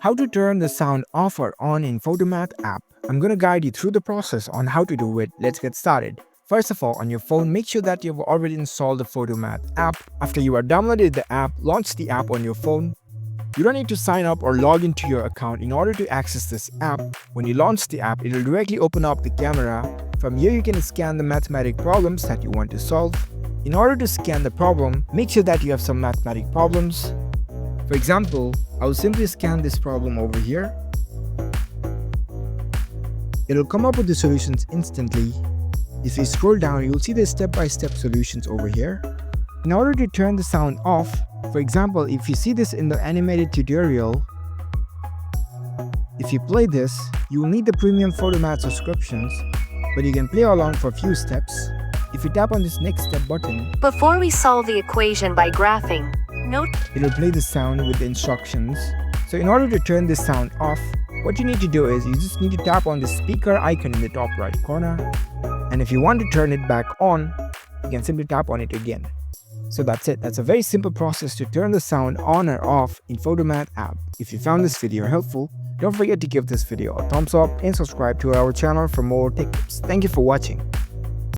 How to turn the sound off or on in PhotoMath app. I'm gonna guide you through the process on how to do it. Let's get started. First of all, on your phone, make sure that you've already installed the PhotoMath app. After you are downloaded the app, launch the app on your phone. You don't need to sign up or log into your account in order to access this app. When you launch the app, it will directly open up the camera. From here, you can scan the mathematical problems that you want to solve. In order to scan the problem, make sure that you have some mathematical problems. For example, I will simply scan this problem over here. It will come up with the solutions instantly. If you scroll down, you will see the step-by-step solutions over here. In order to turn the sound off, for example, if you see this in the animated tutorial, if you play this, you will need the premium PhotoMath subscriptions, but you can play along for a few steps. If you tap on this next step button, Before we solve the equation by graphing, note it will play the sound with the instructions. So in order to turn this sound off, what you need to do is you just need to tap on the speaker icon in the top right corner. And if you want to turn it back on, you can simply tap on it again. So that's it. That's a very simple process to turn the sound on or off in PhotoMath app. If you found this video helpful, don't forget to give this video a thumbs up and subscribe to our channel for more tech tips. Thank you for watching.